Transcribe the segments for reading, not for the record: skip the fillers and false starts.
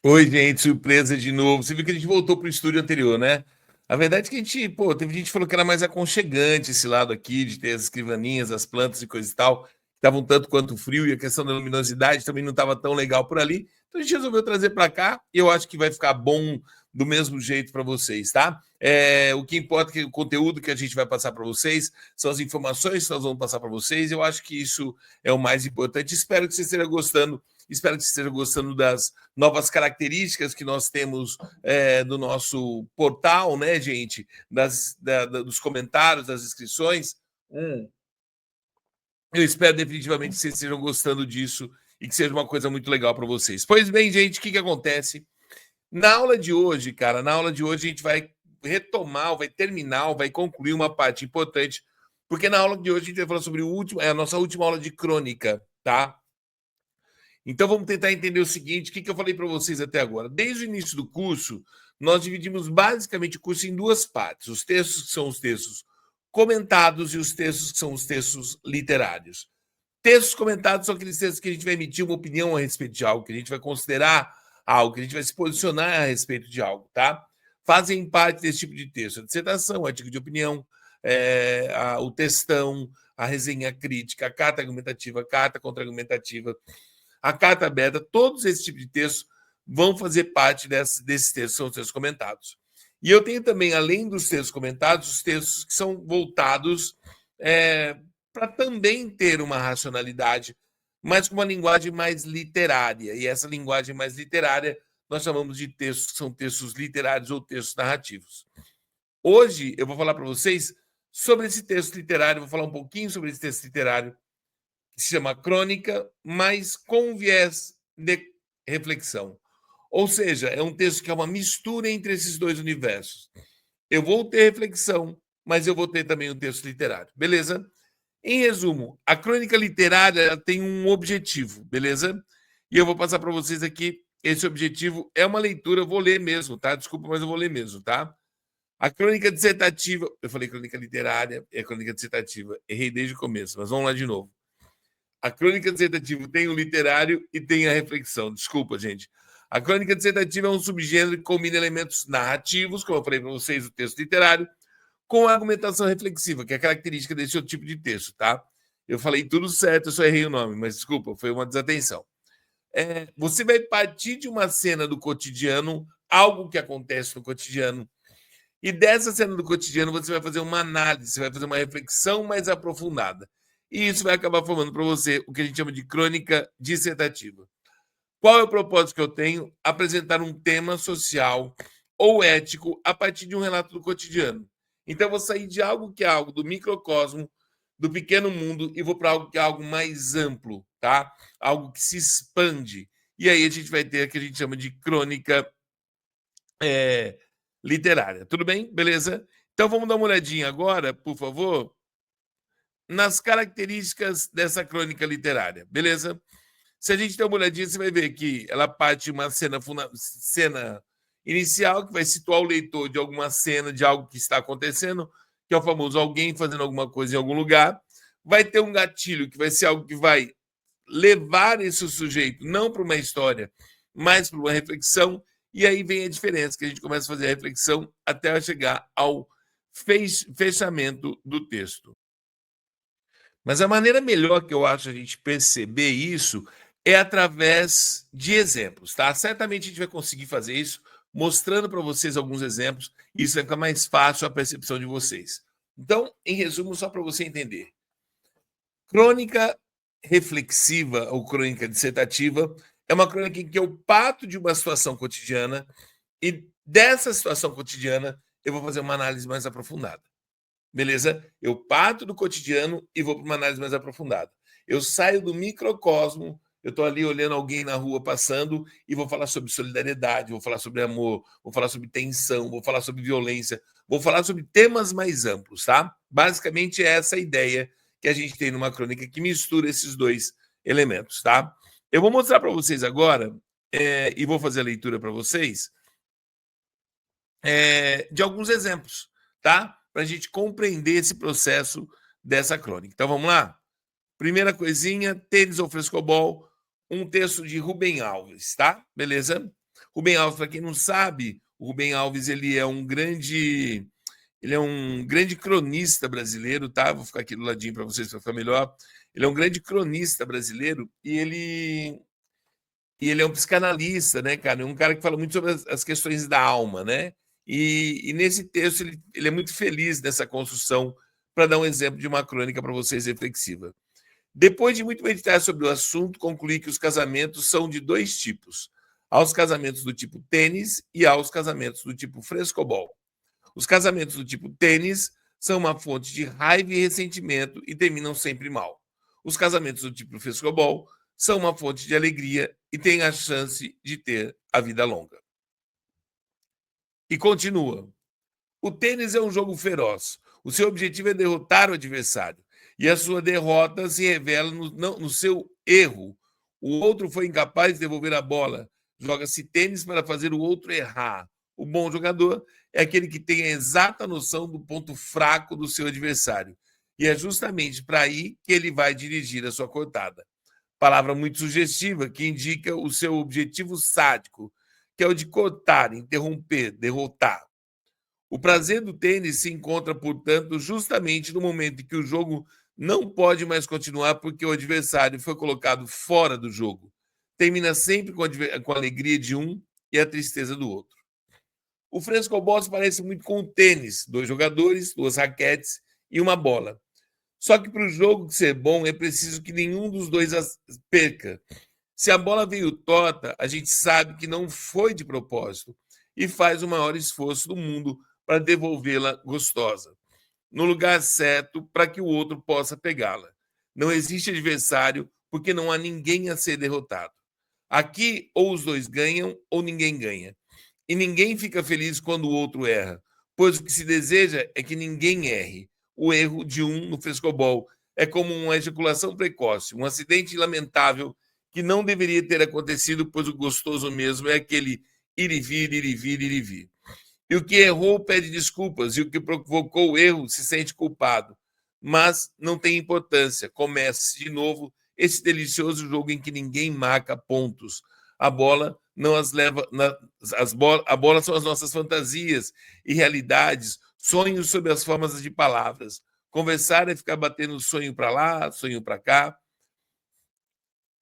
Oi, gente, surpresa de novo. Você viu que a gente voltou pro estúdio anterior, né? A verdade é que a gente, pô, teve gente que falou que era mais aconchegante esse lado aqui, de ter as escrivaninhas, as plantas e coisa e tal, que estavam tanto quanto frio, e a questão da luminosidade também não estava tão legal por ali. Então a gente resolveu trazer para cá, e eu acho que vai ficar bom do mesmo jeito para vocês, tá? O que importa é que o conteúdo que a gente vai passar para vocês são as informações que nós vamos passar para vocês. Eu acho que isso é o mais importante. Espero que você esteja gostando. Espero que você esteja gostando das novas características que nós temos do nosso portal, né, gente? Dos comentários, das inscrições. Eu espero definitivamente que vocês estejam gostando disso e que seja uma coisa muito legal para vocês. Pois bem, gente, o que acontece? Na aula de hoje, cara, na aula de hoje a gente vai retomar, vai terminar, vai concluir uma parte importante, porque na aula de hoje a gente vai falar sobre a nossa última aula de crônica, tá? Então vamos tentar entender o seguinte: o que eu falei para vocês até agora? Desde o início do curso, nós dividimos basicamente o curso em duas partes: os textos que são os textos comentados e os textos que são os textos literários. Textos comentados são aqueles textos que a gente vai emitir uma opinião a respeito de algo, que a gente vai considerar algo, que a gente vai se posicionar a respeito de algo, tá? Fazem parte desse tipo de texto: a dissertação, o artigo de opinião, o textão, a resenha crítica, a carta argumentativa, a carta contra-argumentativa, a carta aberta. Todos esses tipos de textos vão fazer parte desses textos, são os textos comentados. E eu tenho também, além dos textos comentados, os textos que são voltados para também ter uma racionalidade, mas com uma linguagem mais literária. E essa linguagem mais literária nós chamamos de textos que são textos literários ou textos narrativos. Hoje eu vou falar para vocês sobre esse texto literário, vou falar um pouquinho sobre esse texto literário, que se chama crônica, mas com viés de reflexão. Ou seja, é um texto que é uma mistura entre esses dois universos. Eu vou ter reflexão, mas eu vou ter também um texto literário, beleza? Em resumo, a crônica literária tem um objetivo, beleza? E eu vou passar para vocês aqui. Esse objetivo é uma leitura, eu vou ler mesmo, tá? Desculpa, mas eu vou ler mesmo, tá? A crônica dissertativa, eu falei crônica literária, é crônica dissertativa, errei desde o começo, mas vamos lá de novo. A crônica dissertativa tem o literário e tem a reflexão. Desculpa, gente. A crônica dissertativa é um subgênero que combina elementos narrativos, como eu falei para vocês, o texto literário, com a argumentação reflexiva, que é a característica desse outro tipo de texto, tá? Eu falei tudo certo, eu só errei o nome, mas desculpa, foi uma desatenção. Você vai partir de uma cena do cotidiano, algo que acontece no cotidiano, e dessa cena do cotidiano você vai fazer uma análise, você vai fazer uma reflexão mais aprofundada. E isso vai acabar formando para você o que a gente chama de crônica dissertativa. Qual é o propósito que eu tenho? Apresentar um tema social ou ético a partir de um relato do cotidiano. Então, eu vou sair de algo que é algo do microcosmo, do pequeno mundo, e vou para algo que é algo mais amplo, tá? Algo que se expande. E aí a gente vai ter o que a gente chama de crônica literária. Tudo bem? Beleza? Então, vamos dar uma olhadinha agora, por favor, nas características dessa crônica literária, beleza? Se a gente der uma olhadinha, você vai ver que ela parte de uma cena inicial, que vai situar o leitor de alguma cena, de algo que está acontecendo, que é o famoso alguém fazendo alguma coisa em algum lugar. Vai ter um gatilho, que vai ser algo que vai levar esse sujeito não para uma história, mas para uma reflexão. E aí vem a diferença, que a gente começa a fazer a reflexão até chegar ao fechamento do texto. Mas a maneira melhor que eu acho a gente perceber isso é através de exemplos, tá? Certamente a gente vai conseguir fazer isso mostrando para vocês alguns exemplos, e isso vai ficar mais fácil a percepção de vocês. Então, em resumo, só para você entender. Crônica reflexiva ou crônica dissertativa é uma crônica em que eu parto de uma situação cotidiana e dessa situação cotidiana eu vou fazer uma análise mais aprofundada. Beleza? Eu parto do cotidiano e vou para uma análise mais aprofundada. Eu saio do microcosmo, eu estou ali olhando alguém na rua passando e vou falar sobre solidariedade, vou falar sobre amor, vou falar sobre tensão, vou falar sobre violência, vou falar sobre temas mais amplos, tá? Basicamente é essa a ideia que a gente tem numa crônica que mistura esses dois elementos, tá? Eu vou mostrar para vocês agora, e vou fazer a leitura para vocês, de alguns exemplos, tá? Para a gente compreender esse processo dessa crônica. Então vamos lá? Primeira coisinha, tênis ou frescobol, um texto de Rubem Alves, tá? Beleza? Rubem Alves, para quem não sabe, o Rubem Alves ele é um grande cronista brasileiro, tá? Vou ficar aqui do ladinho para vocês para ficar melhor. Ele é um grande cronista brasileiro e ele é um psicanalista, né, cara? É um cara que fala muito sobre as questões da alma, né? E nesse texto ele é muito feliz nessa construção para dar um exemplo de uma crônica para vocês reflexiva. Depois de muito meditar sobre o assunto, concluí que os casamentos são de dois tipos: aos casamentos do tipo tênis e aos casamentos do tipo frescobol. Os casamentos do tipo tênis são uma fonte de raiva e ressentimento e terminam sempre mal. Os casamentos do tipo frescobol são uma fonte de alegria e têm a chance de ter a vida longa. E continua. O tênis é um jogo feroz. O seu objetivo é derrotar o adversário. E a sua derrota se revela no seu erro. O outro foi incapaz de devolver a bola. Joga-se tênis para fazer o outro errar. O bom jogador é aquele que tem a exata noção do ponto fraco do seu adversário. E é justamente para aí que ele vai dirigir a sua cortada. Palavra muito sugestiva que indica o seu objetivo sádico, que é o de cortar, interromper, derrotar. O prazer do tênis se encontra, portanto, justamente no momento em que o jogo não pode mais continuar porque o adversário foi colocado fora do jogo. Termina sempre com a alegria de um e a tristeza do outro. O frescobol se parece muito com o tênis: dois jogadores, duas raquetes e uma bola. Só que para o jogo ser bom é preciso que nenhum dos dois as perca. Se a bola veio torta, a gente sabe que não foi de propósito e faz o maior esforço do mundo para devolvê-la gostosa, no lugar certo para que o outro possa pegá-la. Não existe adversário porque não há ninguém a ser derrotado. Aqui, ou os dois ganham ou ninguém ganha. E ninguém fica feliz quando o outro erra, pois o que se deseja é que ninguém erre. O erro de um no frescobol é como uma ejaculação precoce, um acidente lamentável que não deveria ter acontecido, pois o gostoso mesmo é aquele ir e vir, ir e vir, ir e vir. E o que errou pede desculpas, e o que provocou o erro se sente culpado. Mas não tem importância, começa de novo esse delicioso jogo em que ninguém marca pontos. A bola não as leva. A bola são as nossas fantasias e realidades, sonhos sob as formas de palavras. Conversar é ficar batendo sonho para lá, sonho para cá.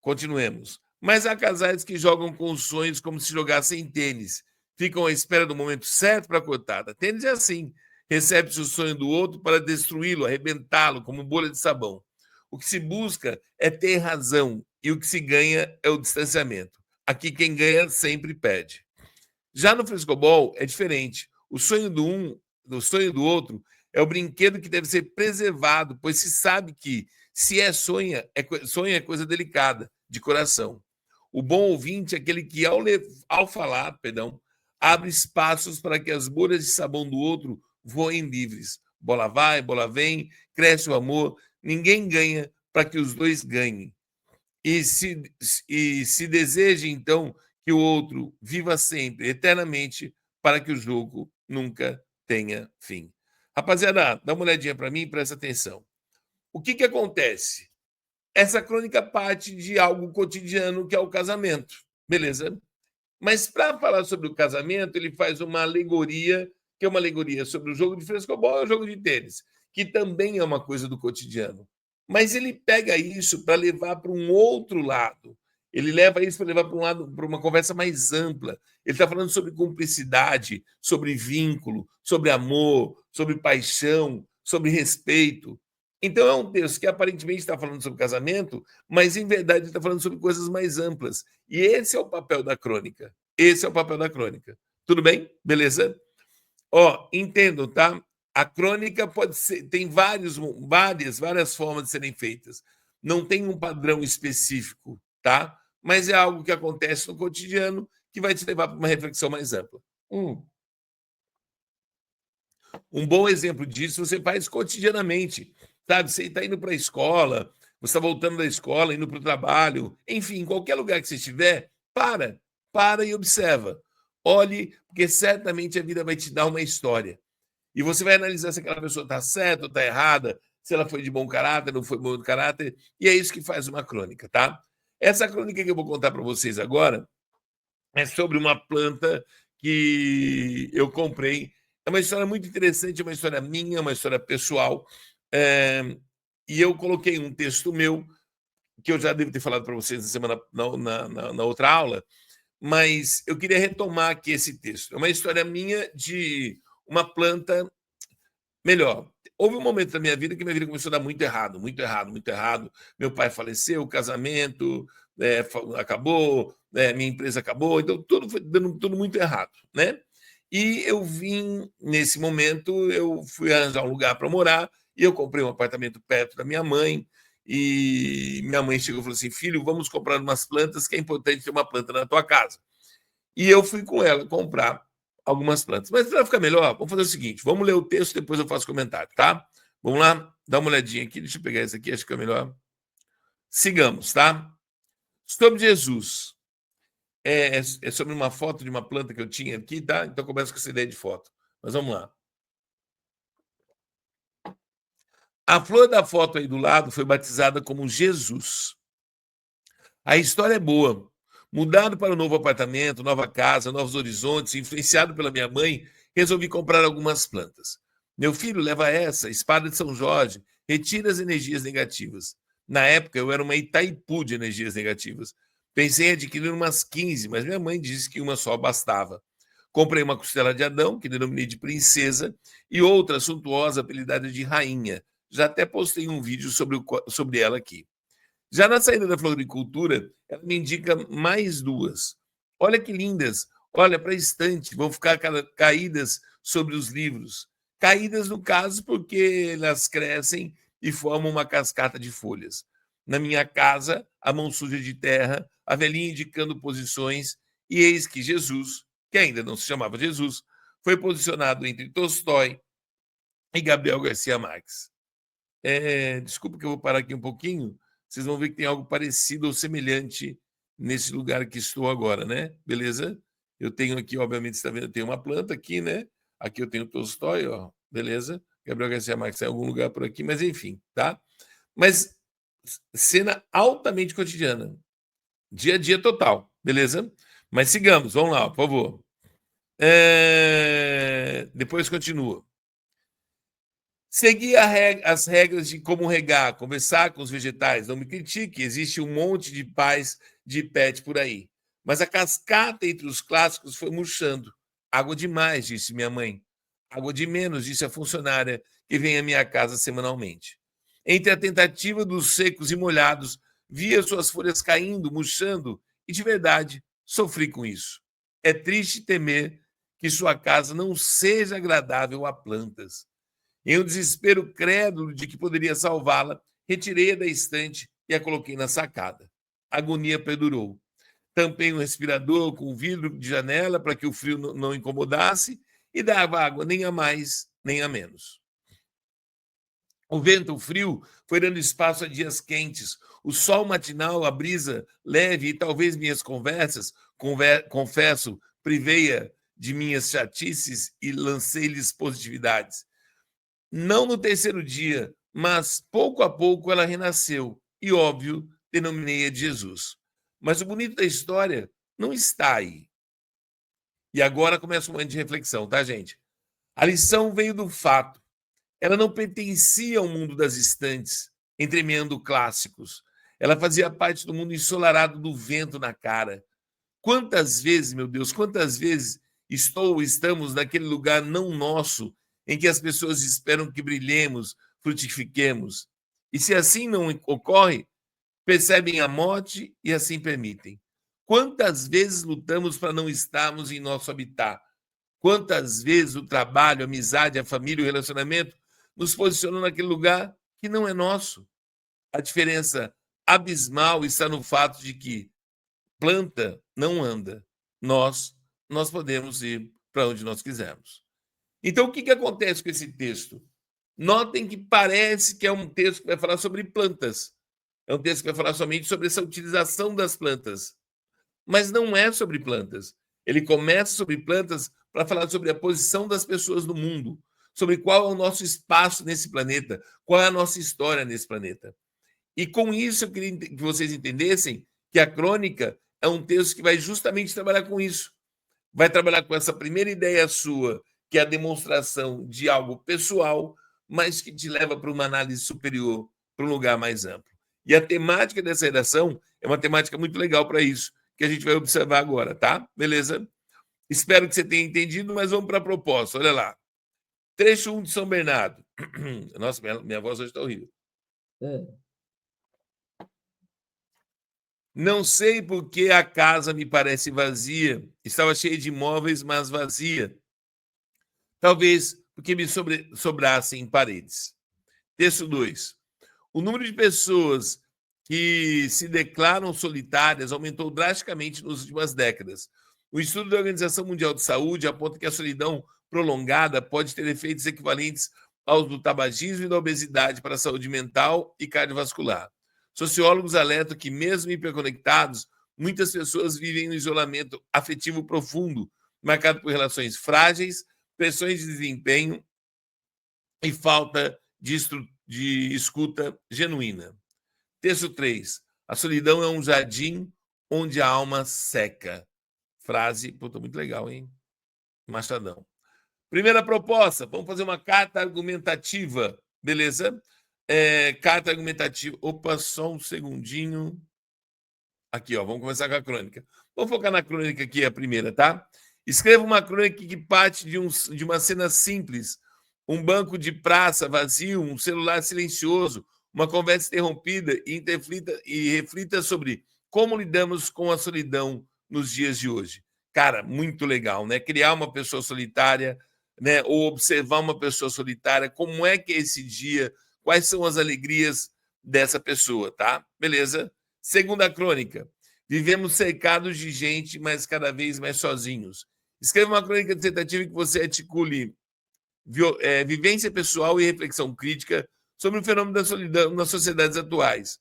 Continuemos. Mas há casais que jogam com os sonhos como se jogassem tênis. Ficam à espera do momento certo para a cortada. Tênis é assim. Recebe-se o sonho do outro para destruí-lo, arrebentá-lo como bolha de sabão. O que se busca é ter razão e o que se ganha é o distanciamento. Aqui quem ganha sempre perde. Já no frescobol é diferente. O sonho do outro é o brinquedo que deve ser preservado, pois se sabe que se sonho é coisa delicada, de coração. O bom ouvinte é aquele que, ao falar, abre espaços para que as bolhas de sabão do outro voem livres. Bola vai, bola vem, cresce o amor, ninguém ganha para que os dois ganhem. E se deseja, então, que o outro viva sempre, eternamente, para que o jogo nunca tenha fim. Rapaziada, dá uma olhadinha para mim e presta atenção. O que acontece? Essa crônica parte de algo cotidiano, que é o casamento, beleza? Mas para falar sobre o casamento, ele faz uma alegoria, que é uma alegoria sobre o jogo de frescobol e o jogo de tênis, que também é uma coisa do cotidiano. Mas ele pega isso para levar para um outro lado. Ele leva isso para levar para um lado, para uma conversa mais ampla. Ele está falando sobre cumplicidade, sobre vínculo, sobre amor, sobre paixão, sobre respeito. Então é um texto que aparentemente está falando sobre casamento, mas em verdade está falando sobre coisas mais amplas. E esse é o papel da crônica. Esse é o papel da crônica. Tudo bem? Beleza? Entendam, tá? A crônica pode ser, tem várias formas de serem feitas. Não tem um padrão específico, tá? Mas é algo que acontece no cotidiano que vai te levar para uma reflexão mais ampla. Um bom exemplo disso você faz cotidianamente, sabe? Você está indo para a escola, você está voltando da escola, indo para o trabalho, enfim, em qualquer lugar que você estiver, para e observa. Olhe, porque certamente a vida vai te dar uma história. E você vai analisar se aquela pessoa está certa ou está errada, se ela foi de bom caráter, não foi de bom caráter, e é isso que faz uma crônica, tá? Essa crônica que eu vou contar para vocês agora é sobre uma planta que eu comprei. É uma história muito interessante, é uma história minha, uma história pessoal. E eu coloquei um texto meu, que eu já devo ter falado para vocês na semana na outra aula, mas eu queria retomar aqui esse texto. É uma história minha de uma planta melhor. Houve um momento da minha vida que minha vida começou a dar muito errado, muito errado, muito errado. Meu pai faleceu, o casamento acabou, minha empresa acabou, então tudo foi dando tudo muito errado, né? E eu vim, nesse momento, eu fui arranjar um lugar para morar e eu comprei um apartamento perto da minha mãe. E minha mãe chegou e falou assim: filho, vamos comprar umas plantas, que é importante ter uma planta na tua casa. E eu fui com ela comprar algumas plantas. Mas para ficar melhor, vamos fazer o seguinte: vamos ler o texto, depois eu faço comentário, tá? Vamos lá, dá uma olhadinha aqui. Deixa eu pegar esse aqui, acho que é melhor. Sigamos, tá? Sobre Jesus. É sobre uma foto de uma planta que eu tinha aqui, tá? Então começa com essa ideia de foto. Mas vamos lá. A flor da foto aí do lado foi batizada como Jesus. A história é boa. Mudado para um novo apartamento, nova casa, novos horizontes, influenciado pela minha mãe, resolvi comprar algumas plantas. Meu filho, leva essa, espada de São Jorge, retira as energias negativas. Na época, eu era uma Itaipu de energias negativas. Pensei em adquirir umas 15, mas minha mãe disse que uma só bastava. Comprei uma costela de Adão, que denominei de princesa, e outra suntuosa apelidada de rainha. Já até postei um vídeo sobre ela aqui. Já na saída da floricultura, ela me indica mais duas. Olha que lindas. Olha para a estante, vão ficar caídas sobre os livros. Caídas, no caso, porque elas crescem e formam uma cascata de folhas. Na minha casa, a mão suja de terra, a velhinha indicando posições, e eis que Jesus, que ainda não se chamava Jesus, foi posicionado entre Tolstói e Gabriel Garcia Marques. Desculpa que eu vou parar aqui um pouquinho, vocês vão ver que tem algo parecido ou semelhante nesse lugar que estou agora, né? Beleza? Eu tenho aqui, obviamente, você está vendo, eu tenho uma planta aqui, né? Aqui eu tenho Tolstói, ó, beleza? Gabriel Garcia Marques em algum lugar por aqui, mas enfim, tá? Mas cena altamente cotidiana, dia a dia total, beleza? Mas sigamos, vamos lá, por favor. Depois continua. Seguir as regras de como regar, conversar com os vegetais. Não me critique, existe um monte de pais de pet por aí. Mas a cascata entre os clássicos foi murchando. Água demais, disse minha mãe. Água de menos, disse a funcionária que vem à minha casa semanalmente. Entre a tentativa dos secos e molhados, via suas folhas caindo, murchando, e de verdade sofri com isso. É triste temer que sua casa não seja agradável a plantas. Em um desespero crédulo de que poderia salvá-la, retirei-a da estante e a coloquei na sacada. A agonia perdurou. Tampei um respirador com vidro de janela para que o frio não incomodasse e dava água nem a mais, nem a menos. O vento, o frio, foi dando espaço a dias quentes. O sol matinal, a brisa leve e talvez minhas conversas, confesso, privei-a de minhas chatices e lancei-lhes positividades. Não no terceiro dia, mas pouco a pouco ela renasceu e, óbvio, denominei-a de Jesus. Mas o bonito da história não está aí. E agora começa um momento de reflexão, tá, gente? A lição veio do fato. Ela não pertencia ao mundo das estantes, entremeando clássicos. Ela fazia parte do mundo ensolarado do vento na cara. Quantas vezes, meu Deus, quantas vezes estamos naquele lugar não nosso, em que as pessoas esperam que brilhemos, frutifiquemos. E se assim não ocorre, percebem a morte e assim permitem. Quantas vezes lutamos para não estarmos em nosso habitat? Quantas vezes o trabalho, a amizade, a família, o relacionamento nos posicionam naquele lugar que não é nosso? A diferença abismal está no fato de que planta não anda. Nós podemos ir para onde nós quisermos. Então, o que acontece com esse texto? Notem que parece que é um texto que vai falar sobre plantas. É um texto que vai falar somente sobre essa utilização das plantas. Mas não é sobre plantas. Ele começa sobre plantas para falar sobre a posição das pessoas no mundo, sobre qual é o nosso espaço nesse planeta, qual é a nossa história nesse planeta. E com isso eu queria que vocês entendessem que a crônica é um texto que vai justamente trabalhar com isso. Vai trabalhar com essa primeira ideia sua, que é a demonstração de algo pessoal, mas que te leva para uma análise superior, para um lugar mais amplo. E a temática dessa redação é uma temática muito legal para isso, que a gente vai observar agora, tá? Beleza? Espero que você tenha entendido, mas vamos para a proposta. Olha lá. Trecho 1 de São Bernardo. Nossa, minha voz hoje está horrível. Não sei por que a casa me parece vazia. Estava cheia de móveis, mas vazia. Talvez porque me sobrassem paredes. Texto 2. O número de pessoas que se declaram solitárias aumentou drasticamente nas últimas décadas. O estudo da Organização Mundial de Saúde aponta que a solidão prolongada pode ter efeitos equivalentes aos do tabagismo e da obesidade para a saúde mental e cardiovascular. Sociólogos alertam que, mesmo hiperconectados, muitas pessoas vivem um isolamento afetivo profundo, marcado por relações frágeis, pressões de desempenho e falta de escuta genuína. Texto 3. A solidão é um jardim onde a alma seca. Frase, puta, muito legal, hein? Machadão. Primeira proposta, vamos fazer uma carta argumentativa, beleza? Carta argumentativa. Opa, só um segundinho. Aqui, ó, vamos começar com a crônica. Vamos focar na crônica aqui, a primeira, tá? Escreva uma crônica que parte de uma cena simples, um banco de praça vazio, um celular silencioso, uma conversa interrompida e reflita sobre como lidamos com a solidão nos dias de hoje. Cara, muito legal, né? Criar uma pessoa solitária, né? Ou observar uma pessoa solitária, como é que é esse dia, quais são as alegrias dessa pessoa, tá? Beleza? Segunda crônica. Vivemos cercados de gente, mas cada vez mais sozinhos. Escreva uma crônica dissertativa que você articule vivência pessoal e reflexão crítica sobre o fenômeno da solidão nas sociedades atuais.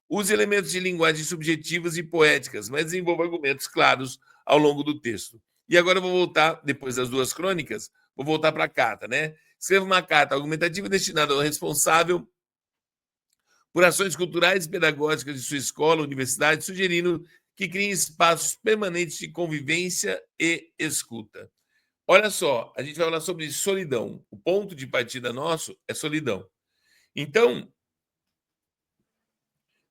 Use elementos de linguagem subjetivas e poéticas, mas desenvolva argumentos claros ao longo do texto. E agora eu vou voltar, depois das duas crônicas, vou voltar para a carta, né? Escreva uma carta argumentativa destinada ao responsável por ações culturais e pedagógicas de sua escola, universidade, sugerindo que criem espaços permanentes de convivência e escuta. Olha só, a gente vai falar sobre solidão. O ponto de partida nosso é solidão. Então,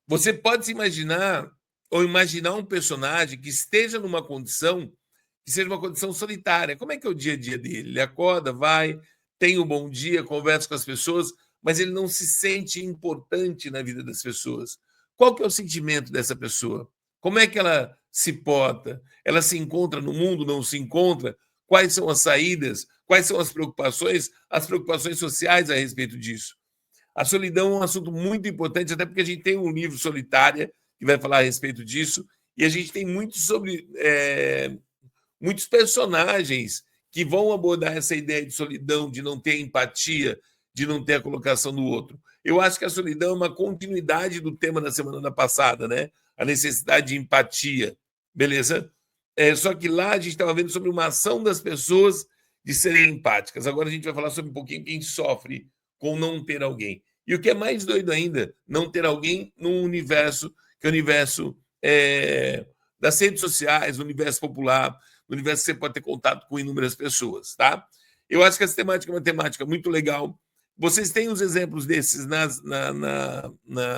você pode se imaginar ou imaginar um personagem que esteja numa condição que seja uma condição solitária. Como é que é o dia a dia dele? Ele acorda, vai, tem um bom dia, conversa com as pessoas, mas ele não se sente importante na vida das pessoas. Qual que é o sentimento dessa pessoa? Como é que ela se porta? Ela se encontra no mundo, não se encontra? Quais são as saídas? Quais são as preocupações sociais a respeito disso? A solidão é um assunto muito importante, até porque a gente tem um livro Solitária, que vai falar a respeito disso, e a gente tem muito sobre muitos personagens que vão abordar essa ideia de solidão, de não ter empatia, de não ter a colocação do outro. Eu acho que a solidão é uma continuidade do tema da semana passada, né? A necessidade de empatia, beleza? Só que lá a gente estava vendo sobre uma ação das pessoas de serem empáticas. Agora a gente vai falar sobre um pouquinho quem sofre com não ter alguém. E o que é mais doido ainda, não ter alguém num universo, que é o universo das redes sociais, no universo popular, no universo que você pode ter contato com inúmeras pessoas, tá? Eu acho que essa temática é uma temática muito legal. Vocês têm os exemplos desses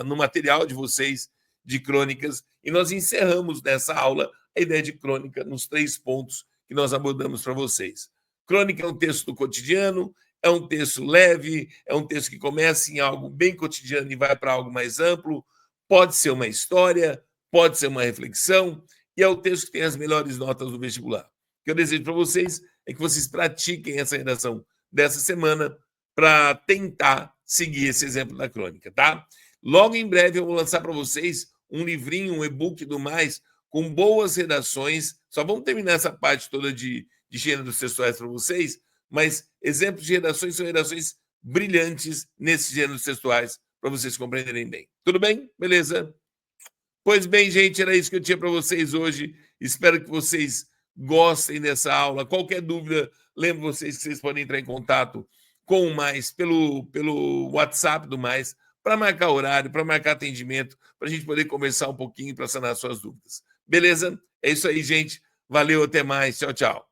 no material de vocês, de crônicas, e nós encerramos nessa aula a ideia de crônica nos 3 pontos que nós abordamos para vocês. Crônica é um texto do cotidiano, é um texto leve, é um texto que começa em algo bem cotidiano e vai para algo mais amplo, pode ser uma história, pode ser uma reflexão, e é o texto que tem as melhores notas do vestibular. O que eu desejo para vocês é que vocês pratiquem essa redação dessa semana para tentar seguir esse exemplo da crônica, tá? Logo em breve eu vou lançar para vocês um livrinho, um e-book e tudo mais, com boas redações. Só vamos terminar essa parte toda de gêneros textuais para vocês, mas exemplos de redações são redações brilhantes nesses gêneros textuais para vocês compreenderem bem. Tudo bem? Beleza? Pois bem, gente, era isso que eu tinha para vocês hoje. Espero que vocês gostem dessa aula. Qualquer dúvida, lembro vocês que vocês podem entrar em contato com o Mais pelo WhatsApp do Mais, para marcar horário, para marcar atendimento, para a gente poder conversar um pouquinho para sanar suas dúvidas. Beleza? É isso aí, gente. Valeu, até mais. Tchau, tchau.